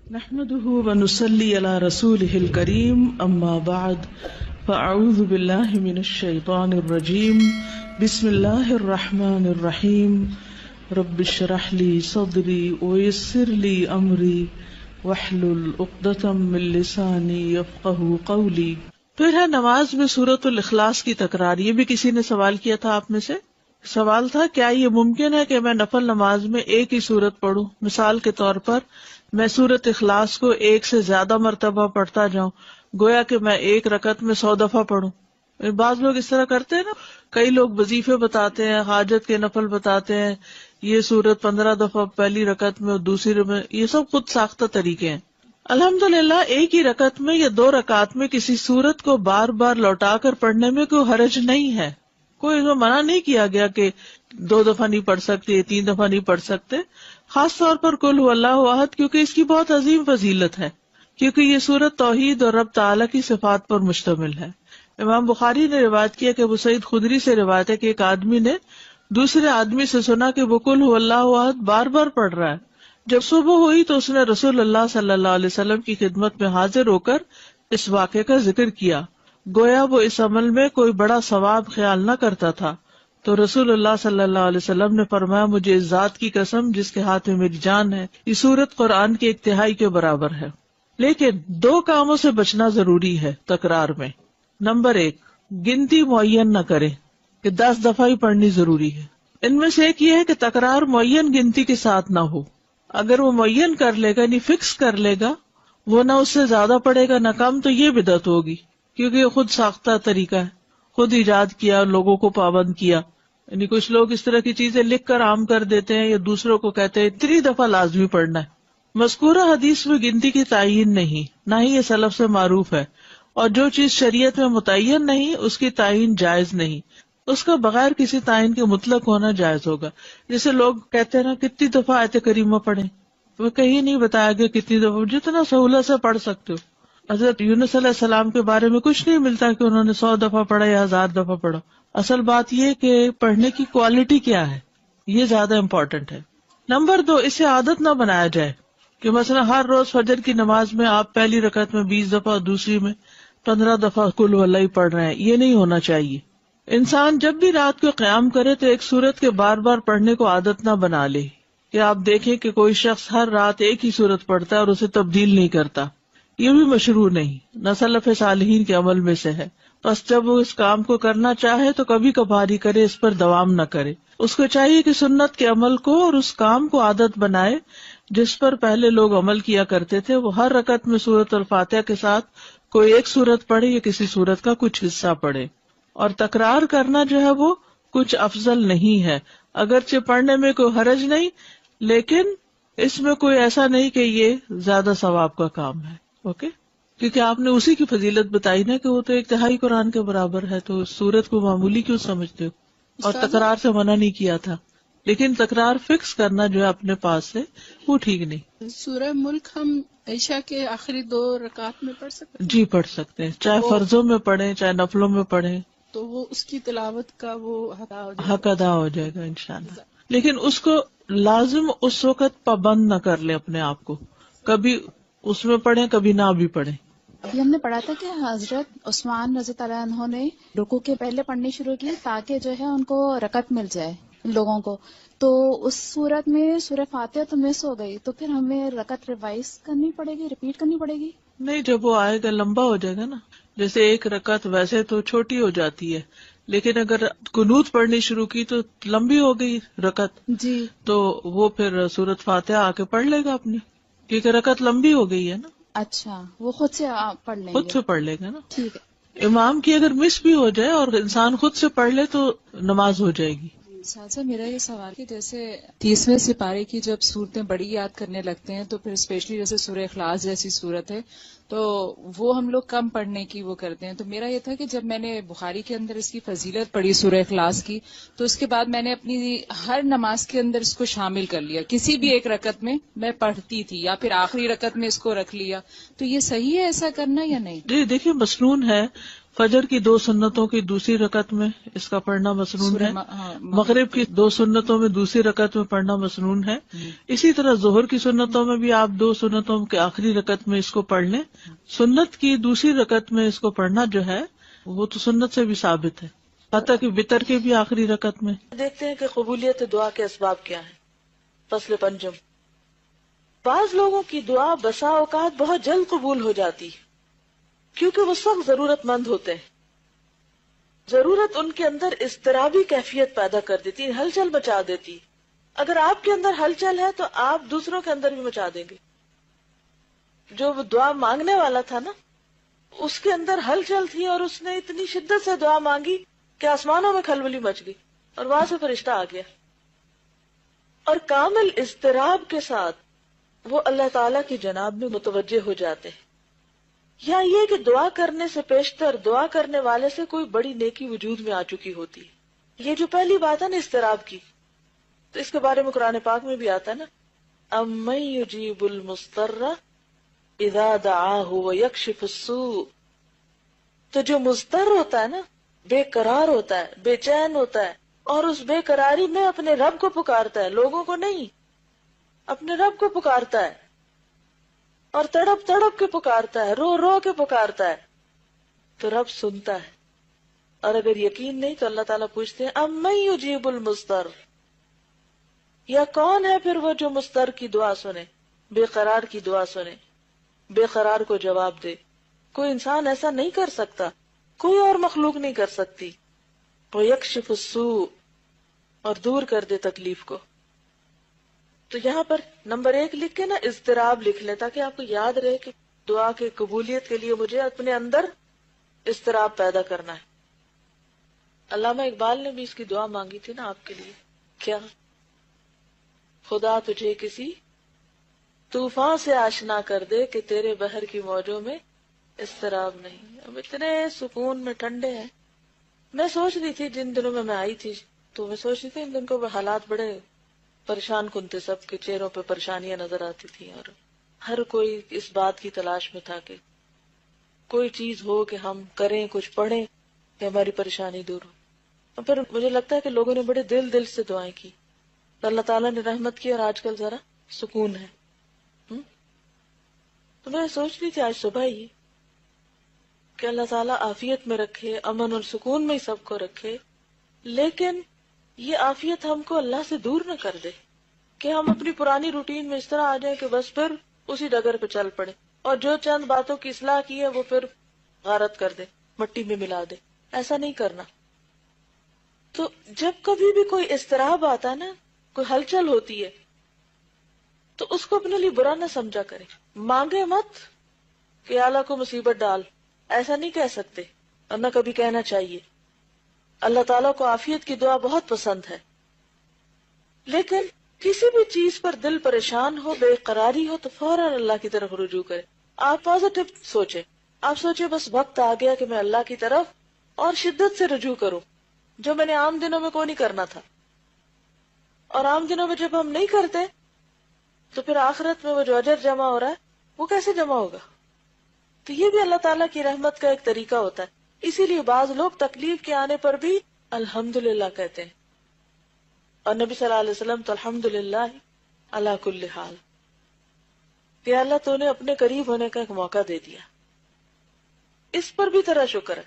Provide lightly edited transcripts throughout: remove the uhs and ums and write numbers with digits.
نحمده ونصلي على رسوله الكريم اما بعد فاعوذ بالله من الشيطان الرجيم بسم الله الرحمن الرحيم رب اشرح لي صدري ويسر لي امري واحلل عقدة من لساني يفقهوا قولي۔ پھر ہے نماز میں سورۃ الاخلاص کی تکرار۔ یہ بھی کسی نے سوال کیا تھا آپ میں سے۔ سوال تھا کیا یہ ممکن ہے کہ میں نفل نماز میں ایک ہی سورت پڑھوں؟ مثال کے طور پر میں سورۃ اخلاص کو ایک سے زیادہ مرتبہ پڑھتا جاؤں، گویا کہ میں ایک رکعت میں 100 دفعہ پڑھوں۔ بعض لوگ اس طرح کرتے ہیں نا، کئی لوگ وظیفے بتاتے ہیں، حاجت کے نفل بتاتے ہیں، یہ سورت 15 دفعہ پہلی رکعت میں اور دوسری میں، یہ سب خود ساختہ طریقے ہیں۔ الحمدللہ ایک ہی رکعت میں یا 2 رکعت میں کسی سورت کو بار بار لوٹا کر پڑھنے میں کوئی حرج نہیں ہے، کوئی اس میں منع نہیں کیا گیا کہ 2 دفعہ نہیں پڑھ سکتے، 3 دفعہ نہیں پڑھ سکتے۔ خاص طور پر قل هو اللہ احد، کیونکہ اس کی بہت عظیم فضیلت ہے، کیونکہ یہ سورت توحید اور رب تعالیٰ کی صفات پر مشتمل ہے۔ امام بخاری نے روایت کیا کہ ابو سعید خدری سے روایت ہے کہ ایک آدمی نے دوسرے آدمی سے سنا کہ وہ قل هو اللہ احد بار بار پڑھ رہا ہے۔ جب صبح ہوئی تو اس نے رسول اللہ صلی اللہ علیہ وسلم کی خدمت میں حاضر ہو کر اس واقعے کا ذکر کیا، گویا وہ اس عمل میں کوئی بڑا ثواب خیال نہ کرتا تھا۔ تو رسول اللہ صلی اللہ علیہ وسلم نے فرمایا، مجھے اس ذات کی قسم جس کے ہاتھ میں میری جان ہے، یہ سورت قرآن کی 1 تہائی کے برابر ہے۔ لیکن 2 کاموں سے بچنا ضروری ہے تکرار میں۔ نمبر 1، گنتی معین نہ کریں کہ 10 دفعہ ہی پڑھنی ضروری ہے۔ ان میں سے ایک یہ ہے کہ تکرار معین گنتی کے ساتھ نہ ہو۔ اگر وہ معین کر لے گا، یعنی فکس کر لے گا، وہ نہ اس سے زیادہ پڑھے گا نہ کم، تو یہ بدعت ہوگی، کیونکہ یہ خود ساختہ طریقہ ہے، خود ایجاد کیا، لوگوں کو پابند کیا۔ یعنی کچھ لوگ اس طرح کی چیزیں لکھ کر عام کر دیتے ہیں یا دوسروں کو کہتے ہیں 3 دفعہ لازمی پڑھنا ہے۔ مذکورہ حدیث میں گنتی کی تعین نہیں، نہ ہی یہ سلف سے معروف ہے، اور جو چیز شریعت میں متعین نہیں اس کی تعین جائز نہیں، اس کا بغیر کسی تعین کے مطلق ہونا جائز ہوگا۔ جیسے لوگ کہتے ہیں نا کتنی دفعہ آیت کریمہ پڑھیں، وہ کہیں نہیں بتایا گیا کتنی دفعہ، جتنا سہولت سے پڑھ سکتے ہو۔ حضرت یونس علیہ السلام کے بارے میں کچھ نہیں ملتا کہ انہوں نے 100 دفعہ پڑھا یا 1000 دفعہ پڑھا۔ اصل بات یہ کہ پڑھنے کی کوالٹی کیا ہے، یہ زیادہ امپورٹنٹ ہے۔ نمبر 2، اسے عادت نہ بنایا جائے کہ مثلا ہر روز فجر کی نماز میں آپ پہلی رکعت میں 20 دفعہ اور دوسری میں 15 دفعہ قل هو اللہ ہی پڑھ رہے ہیں، یہ نہیں ہونا چاہیے۔ انسان جب بھی رات کو قیام کرے تو ایک سورت کے بار بار پڑھنے کو عادت نہ بنا لے، کہ آپ دیکھیں کہ کوئی شخص ہر رات ایک ہی سورت پڑھتا ہے اور اسے تبدیل نہیں کرتا، یہ بھی مشروع نہیں، نہ سلف صالحین کے عمل میں سے ہے۔ بس جب وہ اس کام کو کرنا چاہے تو کبھی کبھار ہی کرے، اس پر دوام نہ کرے۔ اس کو چاہیے کہ سنت کے عمل کو اور اس کام کو عادت بنائے جس پر پہلے لوگ عمل کیا کرتے تھے۔ وہ ہر رکعت میں سورۃ الفاتحہ کے ساتھ کوئی ایک سورت پڑھے یا کسی سورت کا کچھ حصہ پڑھے، اور تکرار کرنا جو ہے وہ کچھ افضل نہیں ہے، اگرچہ پڑھنے میں کوئی حرج نہیں، لیکن اس میں کوئی ایسا نہیں کہ یہ زیادہ ثواب کا کام ہے۔ اوکے، کیونکہ آپ نے اسی کی فضیلت بتائی نا کہ وہ تو 1 تہائی قرآن کے برابر ہے، تو سورت کو معمولی کیوں سمجھتے ہو؟ اور تکرار سے منع نہیں کیا تھا، لیکن تکرار فکس کرنا جو ہے اپنے پاس سے وہ ٹھیک نہیں۔ سورہ ملک ہم عشاء کے آخری 2 رکعت میں پڑھ سکتے ہیں؟ جی پڑھ سکتے ہیں، چاہے فرضوں میں پڑھیں چاہے نفلوں میں پڑھیں، تو وہ اس کی تلاوت کا وہ حق ادا ہو جائے گا انشاءاللہ۔ لیکن اس کو لازم اس وقت پابند نہ کر لیں اپنے آپ کو، کبھی اس میں پڑھیں کبھی نہ بھی پڑھیں۔ ابھی ہم نے پڑھا تھا کہ حضرت عثمان رضی اللہ عنہ نے رکوع کے پہلے پڑھنی شروع کی تاکہ جو ہے ان کو رکعت مل جائے لوگوں کو، تو اس صورت میں سورہ فاتحہ تو مس ہو گئی، تو پھر ہمیں رکعت ریوائز کرنی پڑے گی، ریپیٹ کرنی پڑے گی؟ نہیں، جب وہ آئے گا لمبا ہو جائے گا نا، جیسے 1 رکعت ویسے تو چھوٹی ہو جاتی ہے، لیکن اگر قنوت پڑھنی شروع کی تو لمبی ہو گئی رکعت، جی، تو وہ پھر سورۃ فاتحہ آ کے پڑھ لے گا اپنی، کیونکہ رکعت لمبی ہو گئی ہے نا۔ اچھا، وہ خود سے پڑھ لیں گے؟ خود سے پڑھ لے گا نا، ٹھیک ہے۔ امام کی اگر مس بھی ہو جائے اور انسان خود سے پڑھ لے تو نماز ہو جائے گی۔ ساتھ میرا یہ سوال کہ جیسے 30ویں سپارے کی جب صورتیں بڑی یاد کرنے لگتے ہیں تو پھر اسپیشلی جیسے سورہ اخلاص جیسی صورت ہے تو وہ ہم لوگ کم پڑھنے کی وہ کرتے ہیں، تو میرا یہ تھا کہ جب میں نے بخاری کے اندر اس کی فضیلت پڑھی سورہ اخلاص کی تو اس کے بعد میں نے اپنی ہر نماز کے اندر اس کو شامل کر لیا، کسی بھی ایک رکعت میں میں پڑھتی تھی یا پھر آخری رکعت میں اس کو رکھ لیا، تو یہ صحیح ہے ایسا کرنا یا نہیں؟ جی دیکھیے، مسنون ہے، فجر کی 2 سنتوں کی دوسری رکعت میں اس کا پڑھنا مسنون ہے، مغرب کی 2 سنتوں میں دوسری رکعت میں پڑھنا مسنون ہے، اسی طرح ظہر کی سنتوں میں بھی آپ 2 سنتوں کے آخری رکعت میں اس کو پڑھ لیں. سنت کی دوسری رکعت میں اس کو پڑھنا جو ہے وہ تو سنت سے بھی ثابت ہے، حتیٰ کہ وتر کے بھی آخری رکعت میں. دیکھتے ہیں کہ قبولیت دعا کے اسباب کیا ہیں. فصل پنجم. بعض لوگوں کی دعا بسا اوقات بہت جلد قبول ہو جاتی کیونکہ وہ سخت ضرورت مند ہوتے ہیں. ضرورت ان کے اندر اضطرابی کیفیت پیدا کر دیتی، ہلچل مچا دیتی. اگر آپ کے اندر ہلچل ہے تو آپ دوسروں کے اندر بھی مچا دیں گے. جو دعا مانگنے والا تھا نا، اس کے اندر ہلچل تھی اور اس نے اتنی شدت سے دعا مانگی کہ آسمانوں میں کھلبلی مچ گئی اور وہاں سے فرشتہ آ گیا. اور کامل اضطراب کے ساتھ وہ اللہ تعالیٰ کی جناب میں متوجہ ہو جاتے ہیں. یا یہ کہ دعا کرنے سے پیشتر دعا کرنے والے سے کوئی بڑی نیکی وجود میں آ چکی ہوتی ہے. یہ جو پہلی بات ہے نا اضطراب کی، تو اس کے بارے میں قرآن پاک میں بھی آتا ہے نا، اَمَّن يُجِيبُ الْمُضْطَرَّ اِذَا دَعَاهُ وَيَكْشِفُ السُّوءَ. تو جو مضطر ہوتا ہے نا، بے قرار ہوتا ہے، بے چین ہوتا ہے، اور اس بے قراری میں اپنے رب کو پکارتا ہے، لوگوں کو نہیں، اپنے رب کو پکارتا ہے اور تڑپ تڑپ کے پکارتا ہے، رو رو کے پکارتا ہے، تو رب سنتا ہے. اور اگر یقین نہیں تو اللہ تعالیٰ پوچھتے ہیں اَمَّن يُجِيبُ الْمُضْطَرَّ، یا کون ہے پھر وہ جو مضطر کی دعا سنے، بے قرار کی دعا سنے، بے قرار کو جواب دے. کوئی انسان ایسا نہیں کر سکتا، کوئی اور مخلوق نہیں کر سکتی. وَيَكْشِفُ السُّوءَ، اور دور کر دے تکلیف کو. تو یہاں پر نمبر 1 لکھ کے نا اضطراب لکھ لیں تاکہ آپ کو یاد رہے کہ دعا کی قبولیت کے لیے مجھے اپنے اندر اضطراب پیدا کرنا ہے. علامہ اقبال نے بھی اس کی دعا مانگی تھی نا آپ کے لیے. کیا؟ خدا تجھے کسی طوفان سے آشنا کر دے کہ تیرے بحر کی موجوں میں اضطراب نہیں. اب اتنے سکون میں ٹھنڈے ہیں. میں سوچ رہی تھی جن دنوں میں آئی تھی تو میں سوچ رہی تھی ان دن کو حالات بڑے پریشان کن تھے، سب کے چہروں پہ پریشانیاں نظر آتی تھی اور ہر کوئی اس بات کی تلاش میں تھا کہ کوئی چیز ہو کہ ہم کریں، کچھ پڑھیں کہ ہماری پریشانی دور ہو. اور پھر مجھے لگتا ہے کہ لوگوں نے بڑے دل سے دعائیں کی، تو اللہ تعالیٰ نے رحمت کی اور آج کل ذرا سکون ہے. تو میں سوچ رہی تھی آج صبح ہی کہ اللہ تعالیٰ عافیت میں رکھے، امن اور سکون میں ہی سب کو رکھے، لیکن یہ عافیت ہم کو اللہ سے دور نہ کر دے کہ ہم اپنی پرانی روٹین میں اس طرح آ جائیں کہ بس پھر اسی ڈگر پہ چل پڑے اور جو چند باتوں کی اصلاح کی ہے وہ پھر غارت کر دے، مٹی میں ملا دے. ایسا نہیں کرنا. تو جب کبھی بھی کوئی اضطراب آتا ہے نا، کوئی ہلچل ہوتی ہے، تو اس کو اپنے لیے برا نہ سمجھا کرے. مانگے مت کہ اللہ کو مصیبت ڈال، ایسا نہیں کہہ سکتے اور نہ کبھی کہنا چاہیے. اللہ تعالیٰ کو عافیت کی دعا بہت پسند ہے، لیکن کسی بھی چیز پر دل پریشان ہو، بے قراری ہو، تو فوراً اللہ کی طرف رجوع کرے. آپ پازیٹو سوچیں، آپ سوچیں بس وقت آ گیا کہ میں اللہ کی طرف اور شدت سے رجوع کروں، جو میں نے عام دنوں میں کوئی نہیں کرنا تھا. اور عام دنوں میں جب ہم نہیں کرتے تو پھر آخرت میں وہ جو اجر جمع ہو رہا ہے وہ کیسے جمع ہوگا؟ تو یہ بھی اللہ تعالیٰ کی رحمت کا ایک طریقہ ہوتا ہے. اسی لیے بعض لوگ تکلیف کے آنے پر بھی الحمدللہ کہتے ہیں، اور نبی صلی اللہ علیہ وسلم تو الحمدللہ علی کل حال، کہ اللہ تو نے اپنے قریب ہونے کا ایک موقع دے دیا. اس پر بھی تیرا شکر ہے.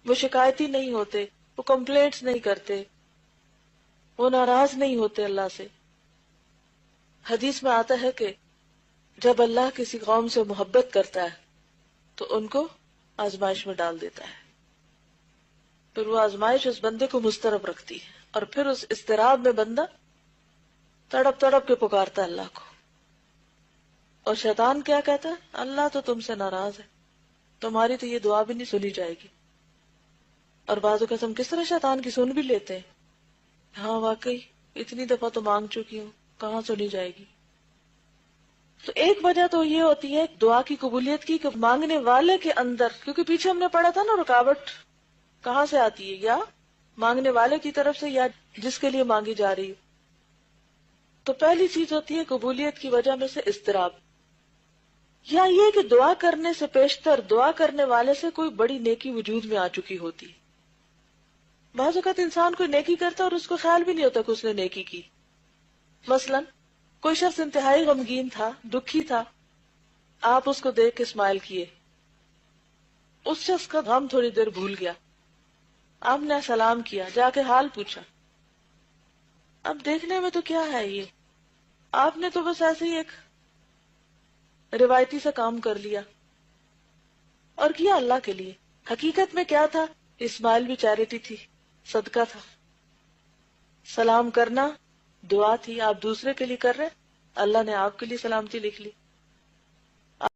وہ شکایتی نہیں ہوتے، وہ کمپلینٹس نہیں کرتے، وہ ناراض نہیں ہوتے اللہ سے. حدیث میں آتا ہے کہ جب اللہ کسی قوم سے محبت کرتا ہے تو ان کو آزمائش میں ڈال دیتا ہے، پھر وہ آزمائش اس بندے کو مضطرب رکھتی ہے، اور پھر اس اضطراب میں بندہ تڑپ تڑپ کے پکارتا ہے اللہ کو. اور شیطان کیا کہتا ہے؟ اللہ تو تم سے ناراض ہے، تمہاری تو یہ دعا بھی نہیں سنی جائے گی. اور بعض اوقات ہم کس طرح شیطان کی سن بھی لیتے ہیں. ہاں واقعی اتنی دفعہ تو مانگ چکی ہوں، کہاں سنی جائے گی. تو ایک وجہ تو یہ ہوتی ہے دعا کی قبولیت کی کہ مانگنے والے کے اندر، کیونکہ پیچھے ہم نے پڑھا تھا نا رکاوٹ کہاں سے آتی ہے، یا مانگنے والے کی طرف سے یا جس کے لیے مانگی جا رہی. تو پہلی چیز ہوتی ہے قبولیت کی وجہ میں سے اضطراب. یا یہ کہ دعا کرنے سے پیشتر دعا کرنے والے سے کوئی بڑی نیکی وجود میں آ چکی ہوتی. بعض اوقات انسان کوئی نیکی کرتا اور اس کو خیال بھی نہیں ہوتا کہ اس نے نیکی کی. مثلا کوئی شخص انتہائی غمگین تھا، دکھی تھا، آپ اس کو دیکھ کے اسمائل کیے، اس شخص کا غم تھوڑی دیر بھول گیا، آپ نے سلام کیا، جا کے حال پوچھا. اب دیکھنے میں تو کیا ہے یہ، آپ نے تو بس ایسے ہی ایک روایتی سا کام کر لیا اور کیا اللہ کے لیے. حقیقت میں کیا تھا؟ اسمائل بھی چیریٹی تھی، صدقہ تھا. سلام کرنا دعا تھی، آپ دوسرے کے لیے کر رہے، اللہ نے آپ کے لیے سلامتی لکھ لی.